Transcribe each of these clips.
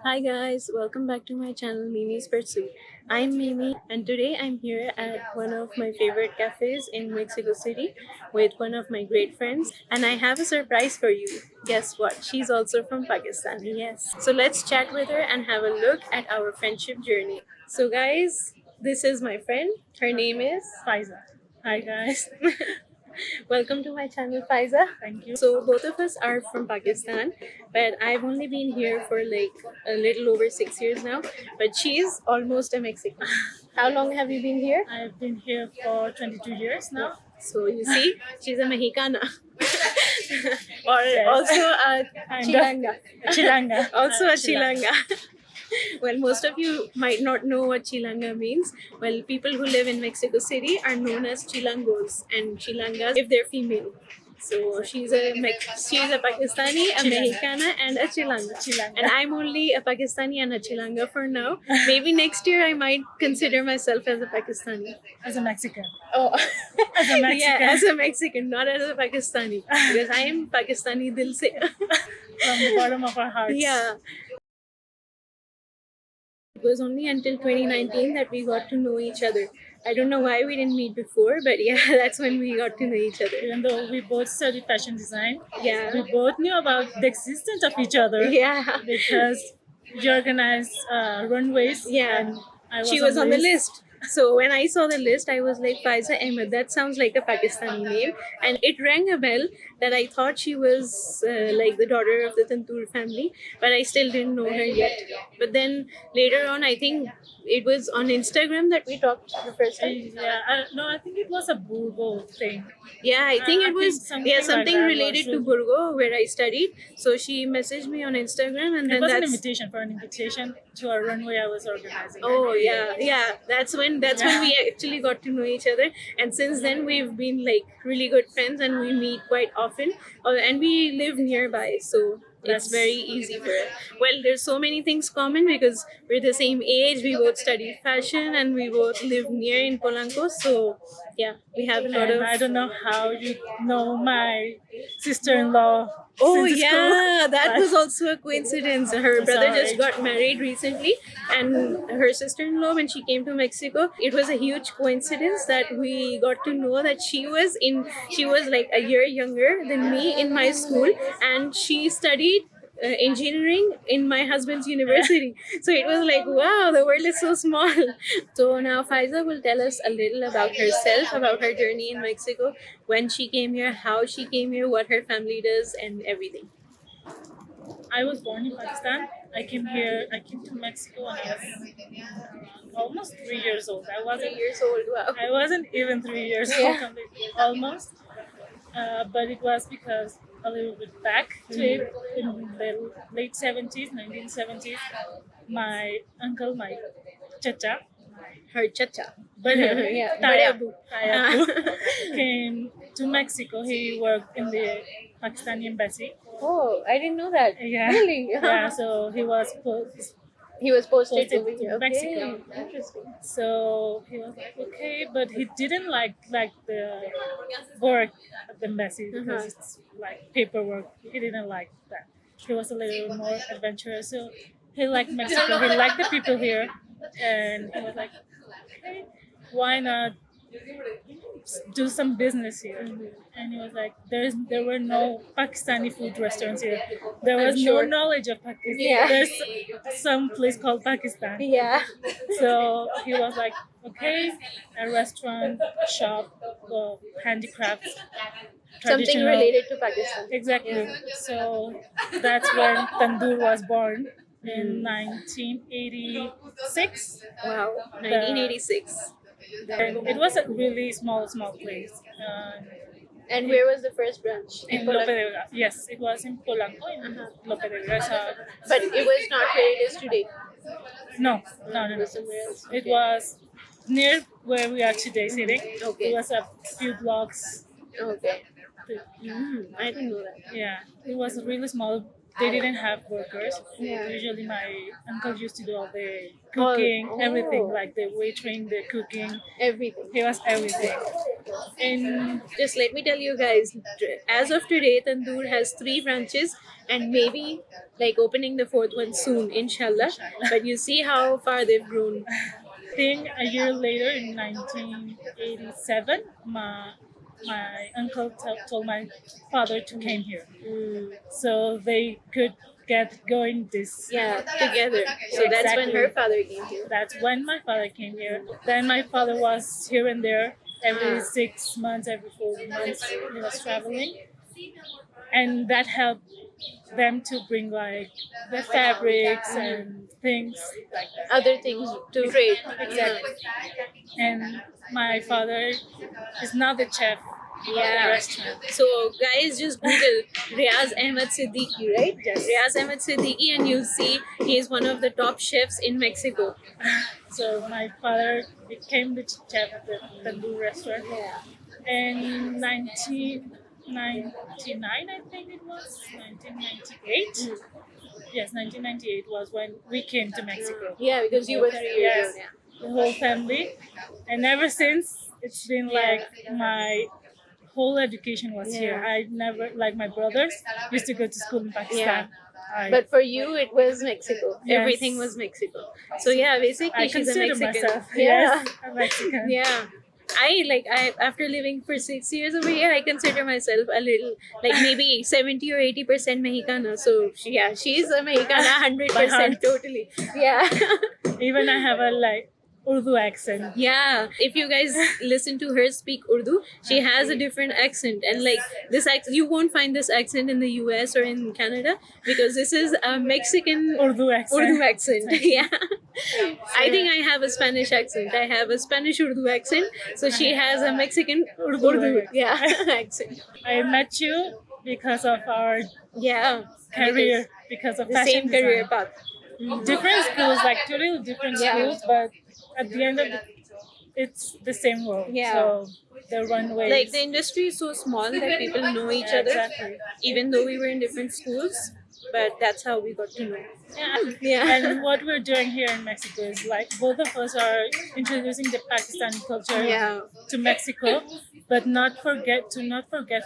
Hi guys, welcome back to my channel Mimi's Pursuit. I'm Mimi and today I'm here at one of my favorite cafes in Mexico City with one of my great friends and I have a surprise for you. Guess what? She's also from Pakistan. Yes. So let's chat with her and have a look at our friendship journey. So guys, this is my friend. Her name is Pfizer. Hi guys. Welcome to my channel, Faiza. Thank you. So both of us are from Pakistan, but I've only been here for like a little over 6 years now. But she's almost a Mexican. How long have you been here? I've been here for 22 years now. So you see, she's a Mexicana. Or Yes. also a Kind of. Chilanga. Chilanga. Also a Chilanga. Well, most of you might not know what Chilanga means. Well, people who live in Mexico City are known as Chilangos and Chilangas if they're female. So she's a Pakistani, a Chilanga. Mexicana, and a Chilanga. Chilanga. And I'm only a Pakistani and a Chilanga for now. Maybe next year I might consider myself as a Pakistani. As a Mexican. Oh, As a Mexican. yeah, as a Mexican, not as a Pakistani, because I am Pakistani dil se. From the bottom of our hearts. Yeah. It was only until 2019 that we got to know each other. I don't know why we didn't meet before, but yeah, that's when we got to know each other. Even though we both studied fashion design, Yeah. we both knew about the existence of each other. Yeah. Because you organized runways. Yeah. And I She was on the list. So when I saw the list, I was like, Faiza Ahmed, that sounds like a Pakistani name. And it rang a bell that I thought she was like the daughter of the Tantur family, but I still didn't know her yet. But then later on, I think it was on Instagram that we talked the first time. Yeah, no, I think it was a Burgo thing. Yeah, I think I it was think something like something that related was to it. Burgo where I studied. So she messaged me on Instagram, and It then was an that's invitation to a runway I was organizing. oh yeah. That's when we actually got to know each other, and since then we've been like really good friends, and we meet quite often, and we live nearby, so it's That's- very easy for us. Well, there's so many things common because we're the same age. We both studied fashion, and we both live near in Polanco. So yeah, we have a lot And of. I don't know how you know my sister-in-law. Oh since yeah, school. that But was also a coincidence. Her It's brother our just age. got married recently, and her sister-in-law, when she came to Mexico, it was a huge coincidence that we got to know that she was like a year younger than me in my school, and she studied engineering in my husband's university. So it was like, wow, the world is so small. So now Faiza will tell us a little about herself, about her journey in Mexico, when she came here, how she came here, what her family does, and everything. I was born in Pakistan. I came to Mexico when I was almost 3 years old. 3 years old, wow. I wasn't even 3 years Yeah. old, almost. But it was because a little bit back to it, in the late 70s, 1970s, my uncle, my chacha, Her chacha. Bade Yeah, Taya, Bade Abu. Taya came to Mexico. He worked in the Pakistani embassy. Oh, I didn't know that. Yeah. Really? Yeah, so he was He was posted posted over to here. Okay. Mexico. Interesting. So he was like, okay, but he didn't like the work at the embassy because it's like paperwork. He didn't like that. He was a little more adventurous. So he liked Mexico. He liked the people here, and he was like, okay, why not do some business here? And he was like, there were no Pakistani food restaurants here. There was sure. no knowledge of Pakistan. Yeah. There's some place called Pakistan. Yeah. So he was like, okay, a restaurant, shop, handicrafts, Something traditional. related to Pakistan. Exactly. Yeah. So that's when Tandoor was born in 1986. Wow. 1986. And it was a really small place. And where was the first branch? In Lope de Vega. Yes, it was in Polanco, in Lope de Vega. But it was not where it is today. No. It was somewhere else. It was near where we are today sitting. Okay. It was a few blocks. Okay. I didn't know that. Yeah, it was really small. they didn't have workers. Yeah. Usually, my uncle used to do all the All- cooking, everything, oh. like the waitering, the cooking. Everything. He was everything. And Just let me tell you guys, as of today, Tandoor has 3 branches and maybe like opening the fourth one soon, inshallah. But you see how far they've grown. I think a year later, in 1987, my uncle told my father to came here, Mm, so they could get going this. yeah, together. So that's when her Exactly. father came here. That's when my father came here. Then my father was here and there every Ah. 6 months, every 4 months. He was traveling, and that helped them to bring like the fabrics and things like that. Other things to trade. Exactly. And my father is now the chef of the Yeah. restaurant. So guys, just Google Riaz Ahmed Siddiqui, right? Yes. Riaz Ahmed Siddiqui, and you'll see he is one of the top chefs in Mexico. So my father became the chef of the tandoor restaurant. Yeah. In 1999, I think it was 1998. Yes, 1998 was when we came to Mexico. Yeah, because you were 3 years Yes, old. Yeah. the whole family, and ever since it's been like my whole education was here. Yeah. I never, like my brothers used to go to school in Pakistan. But for you, it was Mexico. Yes. Everything was Mexico. So yeah, basically, I she's a consider Mexican. myself, Yeah. yes, a Mexican. Yeah. I after living for 6 years over here, I consider myself a little like maybe 70 or 80% Mexicana. So she's a Mexicana 100% totally. Yeah. Even I have a like Urdu accent. Yeah, if you guys listen to her speak Urdu, she has a different accent, and like this accent, you won't find this accent in the US or in Canada because this is a Mexican Urdu accent. Urdu accent. Yeah, I think I have a Spanish accent. I have a Spanish Urdu accent, so she has a Mexican Urdu yeah accent. I met you because of our Yeah, career, because of the fashion same career design. path. Different schools, like totally different Yeah. schools, but at the end of it's the same role. Yeah. So the runways. Like the industry is so small that people know each other, Exactly. even though we were in different schools. But that's how we got to know. Yeah. Yeah. And what we're doing here in Mexico is like both of us are introducing the Pakistani culture Yeah. to Mexico, but not forget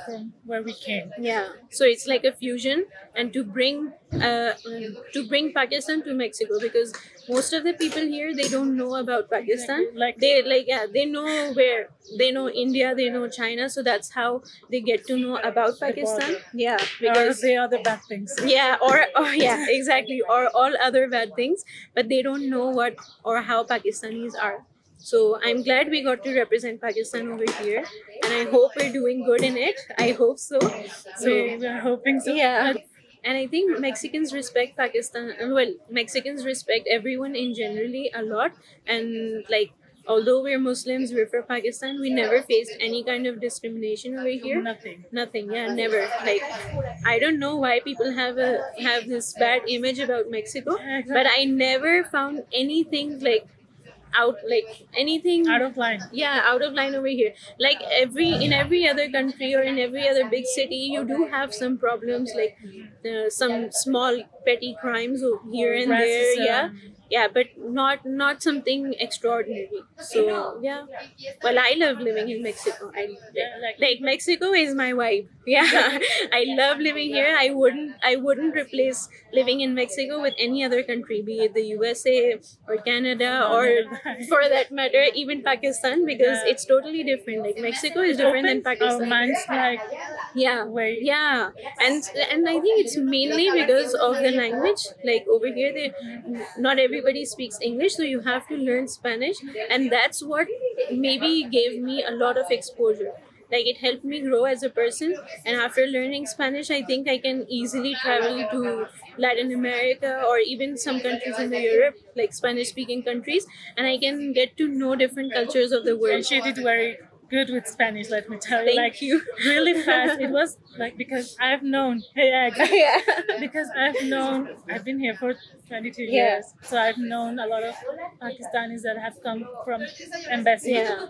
from where we came. Yeah, so it's like a fusion, and to bring Pakistan to Mexico, because most of the people here, they don't know about Pakistan. Like- They know where, they know India, they know China, so that's how they get to know about Pakistan. Yeah, Or because the other bad things. yeah, or yeah, exactly, or all other bad things, but they don't know what or how Pakistanis are. So I'm glad we got to represent Pakistan over here, and I hope we're doing good in it. I hope so. We're hoping so. Yeah. And I think Mexicans respect Pakistan. Well, Mexicans respect everyone in generally a lot. And like, although we're Muslims, we're from Pakistan, we never faced any kind of discrimination over here. Nothing. Nothing. Yeah, never. Like, I don't know why people have this bad image about Mexico, but I never found anything like anything Out of line. out of line over here. Like in every other country or in every other big city, you do have some problems, like some small petty crimes here and there. Racism. Yeah, but not something extraordinary. So yeah, well, I love living in Mexico. Like Mexico is my vibe. Yeah, I love living here. I wouldn't replace living in Mexico with any other country, be it the USA or Canada or for that matter even Pakistan, because Yeah. it's totally different. Like Mexico is different than Opens our Pakistan. minds like Yeah, way. yeah, and I think it's mainly because of the language. Like over here, not everybody speaks English, so you have to learn Spanish, and that's what maybe gave me a lot of exposure. Like it helped me grow as a person, and after learning Spanish, I think I can easily travel to Latin America or even some countries in the Europe, like Spanish-speaking countries, and I can get to know different cultures of the And world. she did very good with Spanish, let me tell you. Thank like you. really fast. It was like because I've known yeah, exactly. Yeah. Because I've been here for 22 Yeah. years. So I've known a lot of Pakistanis that have come from embassy. Yeah.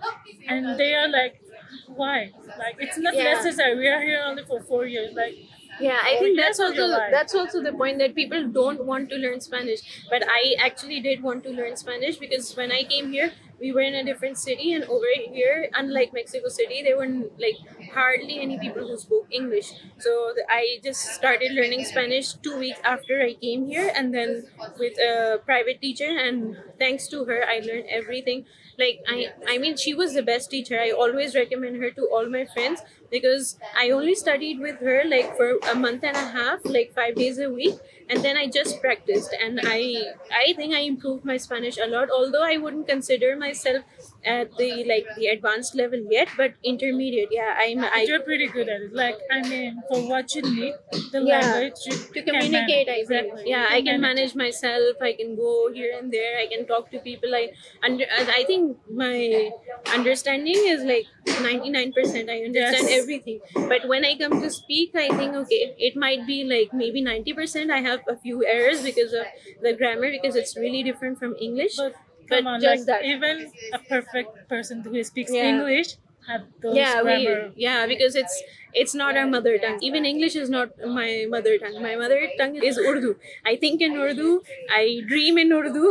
And they are like, why? Like it's not Yeah. necessary. We are here only for 4 years. Like Yeah, I Or think years of your life. that's also the point, that people don't want to learn Spanish. But I actually did want to learn Spanish, because when I came here, we were in a different city, and over here, unlike Mexico City, there were like hardly any people who spoke English. So I just started learning Spanish 2 weeks after I came here, and then with a private teacher, and thanks to her, I learned everything. Like I mean, she was the best teacher. I always recommend her to all my friends, because I only studied with her like for a month and a half, like 5 days a week, and then I just practiced, and I think I improved my Spanish a lot. Although I wouldn't consider myself at the advanced level yet, but intermediate. Yeah, But you're pretty good at it. Like, I mean, for what you need, the yeah, language, you to can communicate, manage. I think. Exactly. Yeah, You I can can manage manage it. myself. I can go here and there. I can talk to people. I think my understanding is like 99%. I understand Yes. everything. But when I come to speak, I think, okay, it might be like maybe 90%. I have a few errors because of the grammar, because it's really different from English. But But come on, like just that. even a perfect person who speaks Yeah. English have those grammar. Because it's not our mother tongue. Even English is not my mother tongue. My mother tongue is Urdu. I think in Urdu, I dream in Urdu.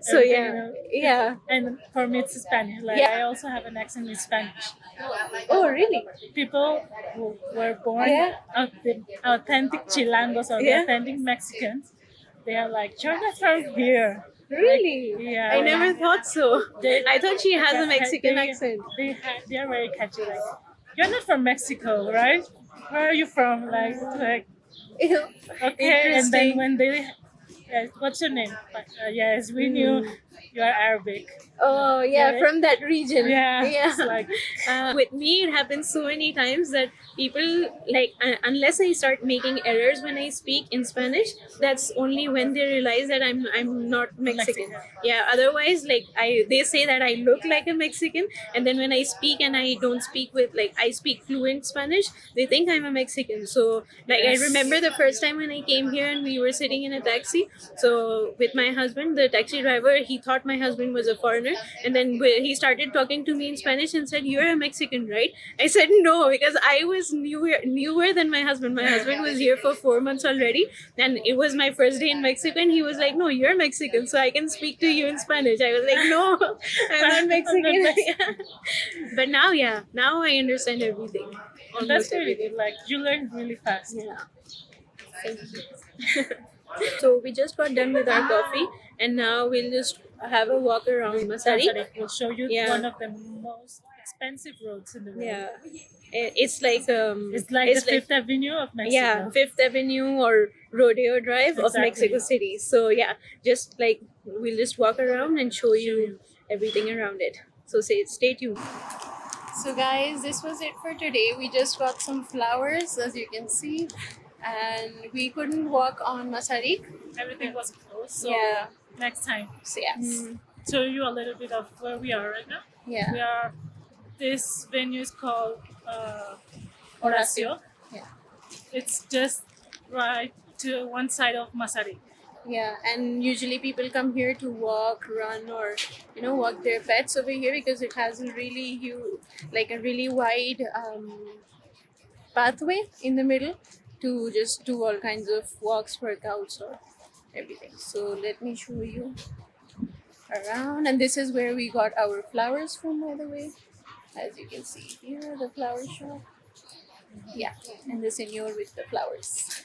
So Everything, yeah, you know. yeah. And for me, it's Spanish. Like, Yeah. I also have an accent in Spanish. Oh really? People who were born Yeah. the authentic Chilangos or the Yeah. authentic Mexicans, they are like, you're not from here. Really? Yeah. I never thought so. They- I thought she has a Mexican they, accent. they are very catchy. Like, you're not from Mexico, right? Where are you from? Like Ew. okay. And then Interesting. when they, what's your name? Yes, we knew you are Arabic. Oh yeah, Yeah. from that region. Yeah, Yeah. it's like With me, it happens so many times that people like unless I start making errors when I speak in Spanish, that's only when they realize that I'm not Mexican. Mexican. Yeah. Otherwise, like they say that I look like a Mexican, and then when I speak and I don't speak with like I speak fluent Spanish, they think I'm a Mexican. So like I Yes. remember the first time when I came here and we were sitting in a taxi. So with my husband, the taxi driver, he thought my husband was a foreigner, and then he started talking to me in Spanish and said, "You're a Mexican, right?" I said no, because I was newer than my husband. My husband was here for 4 months already, and it was my first day in Mexico, and he was like, "No, you're Mexican, so I can speak to you in Spanish." I was like, "No, I'm not Mexican." Yeah. But now, yeah, now I understand everything. And that's Almost really everything. good. Like, you learn really fast. Yeah. Thank you. So we just got done with our coffee, and now we'll just have a walk around Masari. Masari will show you Yeah. one of the most expensive roads in the world. Yeah, it's like It's like the Fifth Avenue of Mexico. yeah, Fifth Avenue or Rodeo Drive of Exactly. Mexico City. So yeah, just like we'll just walk around and show you everything around it. So stay tuned. So guys, this was it for today. We just got some flowers, as you can see, and we couldn't walk on Masaryk. Everything was closed. So Yeah. next time, So yes, show you a little bit of where we are right now. yeah. We are. This venue is called Horacio. Yeah. It's just right to one side of Masari. Yeah, and usually people come here to walk, run, or walk their pets over here, because it has a really huge, like a really wide pathway in the middle to just do all kinds of walks, workouts, or everything. So let me show you around, and this is where we got our flowers from, by the way. As you can see here, the flower shop. Yeah, and the senor with the flowers.